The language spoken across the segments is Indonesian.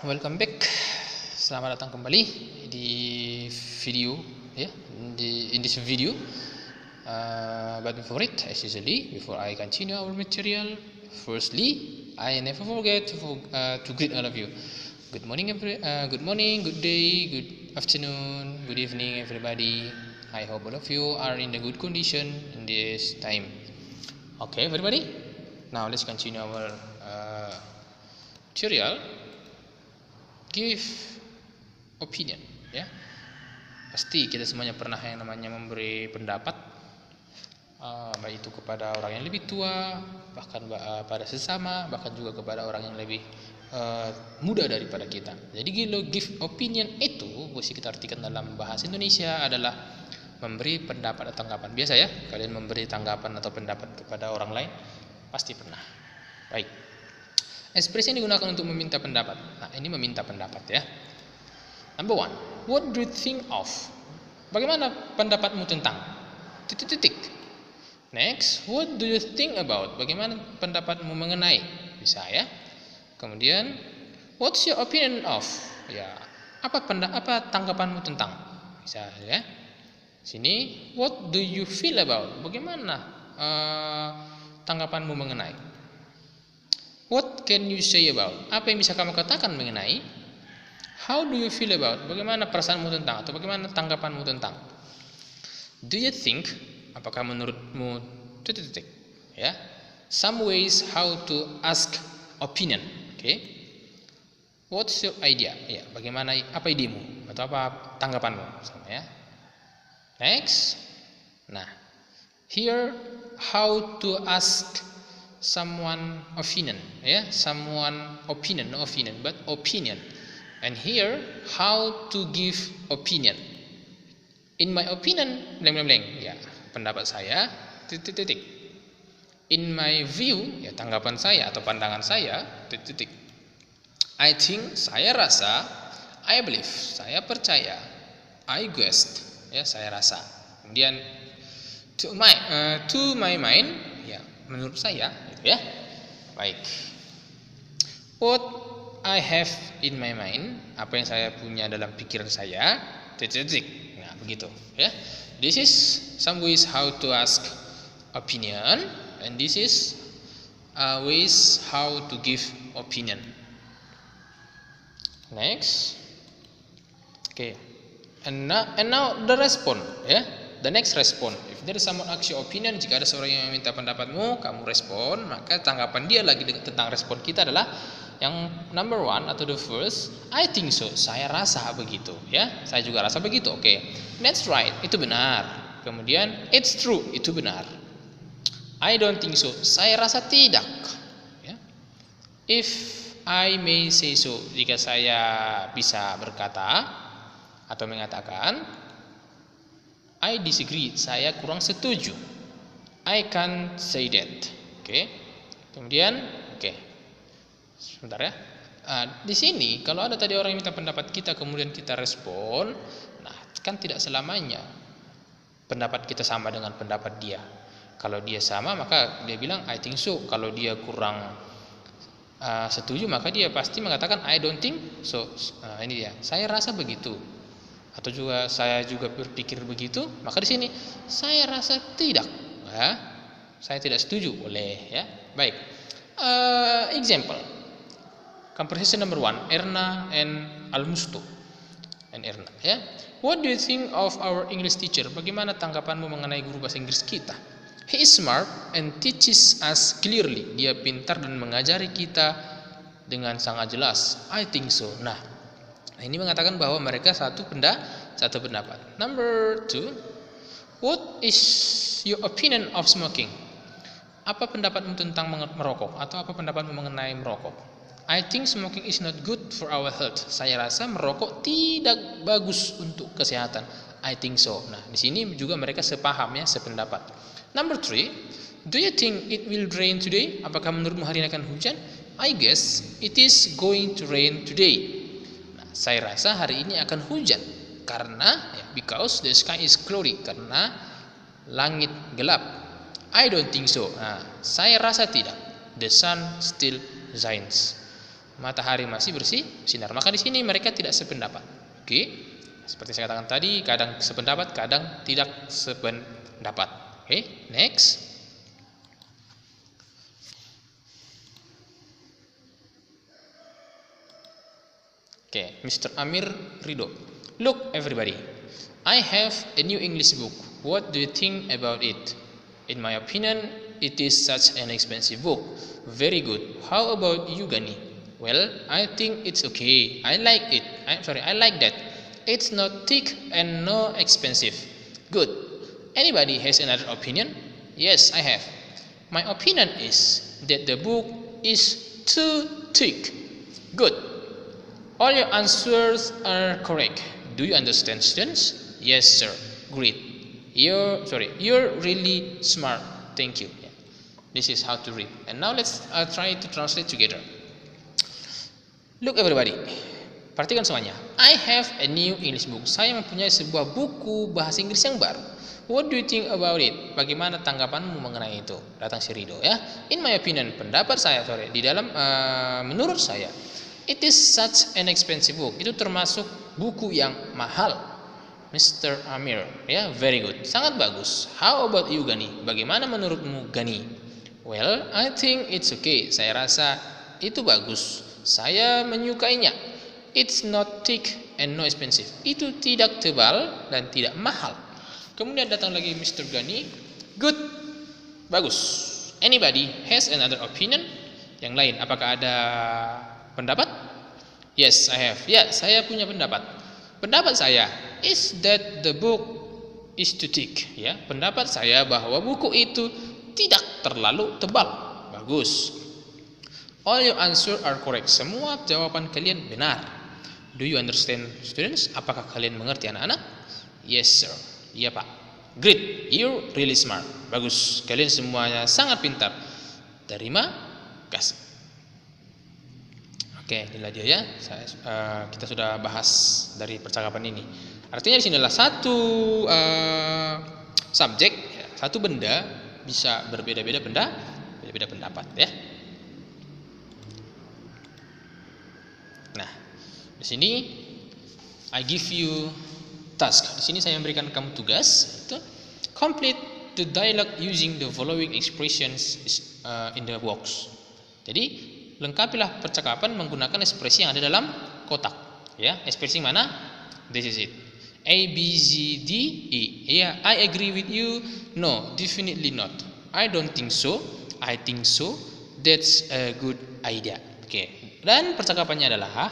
Welcome back. Selamat datang kembali di video ya. In this video. But before it, as usually, before I continue our material, firstly, I never forget to greet all of you. Good morning, good day, good afternoon, good evening, everybody. I hope all of you are in a good condition in this time. Okay, everybody. Now let's continue our tutorial. Give opinion, ya. Pasti kita semuanya pernah yang namanya memberi pendapat, baik itu kepada orang yang lebih tua, bahkan pada sesama, bahkan juga kepada orang yang lebih muda daripada kita. Jadi give opinion itu bisa kita artikan dalam bahasa Indonesia adalah memberi pendapat atau tanggapan. Biasa ya, kalian memberi tanggapan atau pendapat kepada orang lain, pasti pernah. Baik. Ekspresi yang digunakan untuk meminta pendapat. Nah, ini meminta pendapat ya. Number one, what do you think of? Bagaimana pendapatmu tentang? Titik-titik. Next, what do you think about? Bagaimana pendapatmu mengenai? Bisa ya. Kemudian, what's your opinion of? Ya, apa tanggapanmu tentang? Bisa ya. Sini, what do you feel about? Bagaimana tanggapanmu mengenai? What can you say about? Apa yang bisa kamu katakan mengenai? How do you feel about? Bagaimana perasaanmu tentang atau bagaimana tanggapanmu tentang? Do you think? Apakah menurutmu? Titik-titik. Ya. Some ways how to ask opinion. Okay. What's your idea? Ya. Bagaimana? Apa idemu? Atau apa tanggapanmu? Sama ya. Next. Nah. Here how to ask someone opinion, ya, someone opinion, no opinion, but opinion. And here, how to give opinion. In my opinion, blank, ya, pendapat saya, titik. In my view, ya, tanggapan saya atau pandangan saya, titik. I think, saya rasa. I believe, saya percaya. I guessed, ya, saya rasa. Kemudian, to my mind, ya, menurut saya, gitu ya. Baik. What I have in my mind, apa yang saya punya dalam pikiran saya, titik. Nah, begitu, ya. This is some ways how to ask opinion, and this is ways how to give opinion. Next. Okay. And now the response, ya. The next respond. If there is someone ask your opinion, jika ada seorang yang minta pendapatmu, kamu respon, maka tanggapan dia lagi tentang respon kita adalah yang number one atau the first, I think so, saya rasa begitu, ya. Saya juga rasa begitu. Oke. That's right, itu benar. Kemudian it's true, itu benar. I don't think so, saya rasa tidak, ya. If I may say so, jika saya bisa berkata atau mengatakan, I disagree, saya kurang setuju. I can't say that. Oke. Kemudian, oke. Sebentar ya. Di sini kalau ada tadi orang yang minta pendapat kita kemudian kita respon, nah kan tidak selamanya pendapat kita sama dengan pendapat dia. Kalau dia sama maka dia bilang I think so. Kalau dia kurang setuju maka dia pasti mengatakan I don't think so. Ini dia. Saya rasa begitu. Atau juga saya juga berpikir begitu, maka di sini saya rasa tidak, ya. Saya tidak setuju, boleh, ya. Baik. Example. Conversation number one, Erna and Almusto. And Erna, ya. What do you think of our English teacher? Bagaimana tanggapanmu mengenai guru bahasa Inggris kita? He is smart and teaches us clearly. Dia pintar dan mengajari kita dengan sangat jelas. I think so. Nah, ini mengatakan bahwa mereka satu pendapat. Number two, what is your opinion of smoking? Apa pendapatmu tentang merokok atau apa pendapatmu mengenai merokok? I think smoking is not good for our health. Saya rasa merokok tidak bagus untuk kesehatan. I think so. Nah, di sini juga mereka sepaham, ya, sependapat. Number three, do you think it will rain today? Apakah menurutmu hari ini akan hujan? I guess it is going to rain today. Saya rasa hari ini akan hujan karena because the sky is cloudy, karena langit gelap. I don't think so. Nah, saya rasa tidak. The sun still shines. matahari masih bersinar. Maka di sini mereka tidak sependapat. Oke. Seperti saya katakan tadi, kadang sependapat, kadang tidak sependapat. Oke, next. Okay, Mr. Amir Ridho. Look, everybody, I have a new English book. What do you think about it? In my opinion, it is such an expensive book. Very good. How about you, Gani? Well, I think it's okay. I like it. I like that. It's not thick and not expensive. Good. Anybody has another opinion? Yes, I have. My opinion is that the book is too thick. Good. All your answers are correct. Do you understand, students? Yes, sir. Great. You're really smart. Thank you. This is how to read. And now let's try to translate together. Look, everybody. Perhatikan semuanya. I have a new English book. Saya mempunyai sebuah buku bahasa Inggris yang baru. What do you think about it? Bagaimana tanggapanmu mengenai itu? Datang si Ridho, ya. In my opinion, pendapat saya, menurut saya, it is such an expensive book. Itu termasuk buku yang mahal. Mr. Amir, ya, very good. Sangat bagus. How about you, Gani? Bagaimana menurutmu, Gani? Well, I think it's okay. Saya rasa itu bagus. Saya menyukainya. It's not thick and not expensive. Itu tidak tebal dan tidak mahal. Kemudian datang lagi Mr. Gani. Good. Bagus. Anybody has another opinion? Yang lain, apakah ada pendapat? Yes, I have. Ya, saya punya pendapat. Pendapat saya is that the book is too thick. Ya, pendapat saya bahwa buku itu tidak terlalu tebal. Bagus. All your answer are correct. Semua jawaban kalian benar. Do you understand, students? Apakah kalian mengerti, anak-anak? Yes, sir. Iya, Pak. Great. You're really smart. Bagus. Kalian semuanya sangat pintar. Terima kasih. Oke, inilah dia ya. Kita sudah bahas dari percakapan ini. Artinya di sini adalah satu subjek, satu benda bisa berbeda-beda pendapat, ya. Nah, di sini I give you task. Di sini saya memberikan kamu tugas, itu complete the dialogue using the following expressions in the box. Jadi lengkapilah percakapan menggunakan ekspresi yang ada dalam kotak. Ya, ekspresi mana? This is it. A, B, Z, D, E. Yeah, I agree with you. No, definitely not. I don't think so. I think so. That's a good idea. Oke. Dan percakapannya adalah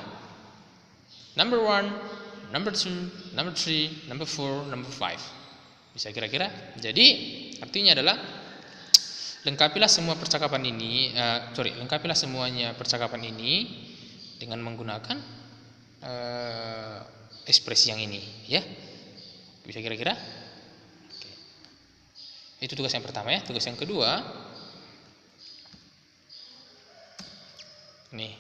number 1, number 2, number 3, number 4, number 5. Bisa kira-kira? Jadi artinya adalah lengkapilah semua percakapan ini, lengkapilah semuanya percakapan ini dengan menggunakan ekspresi yang ini, ya. Bisa kira-kira? Oke. Itu tugas yang pertama, ya. Tugas yang kedua, nih.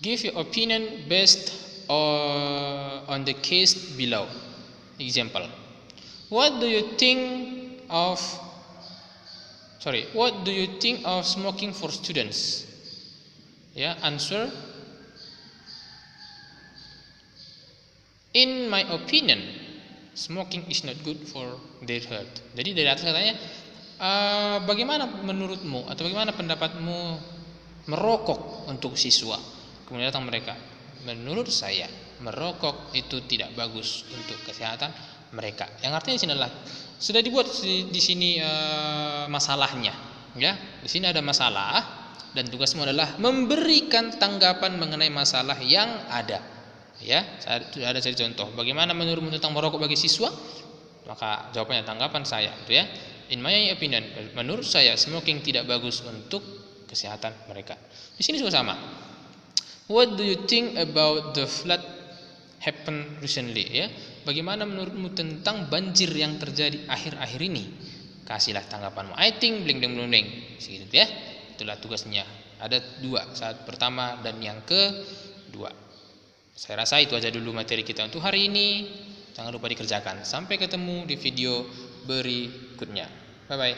Give your opinion based on the case below. Example. What do you think of smoking for students? Ya, answer. In my opinion, smoking is not good for their health. Jadi dari atas katanya, bagaimana menurutmu atau bagaimana pendapatmu merokok untuk siswa? Kemudian datang mereka, menurut saya merokok itu tidak bagus untuk kesehatan mereka. Yang artinya di sini adalah sudah dibuat di sini masalahnya, ya. Di sini ada masalah dan tugasmu adalah memberikan tanggapan mengenai masalah yang ada. Ya, ada saya contoh. Bagaimana menurutmu tentang merokok bagi siswa? Maka jawabannya tanggapan saya, gitu ya. In my opinion, menurut saya smoking tidak bagus untuk kesehatan mereka. Di sini juga sama. What do you think about the flood happened recently? Ya, bagaimana menurutmu tentang banjir yang terjadi akhir-akhir ini? Kasihlah tanggapanmu. I think bling bling bling. Segitu ya. Itulah tugasnya. Ada 2, saat pertama dan yang kedua. Saya rasa itu aja dulu materi kita untuk hari ini. Jangan lupa dikerjakan. Sampai ketemu di video berikutnya. Bye bye.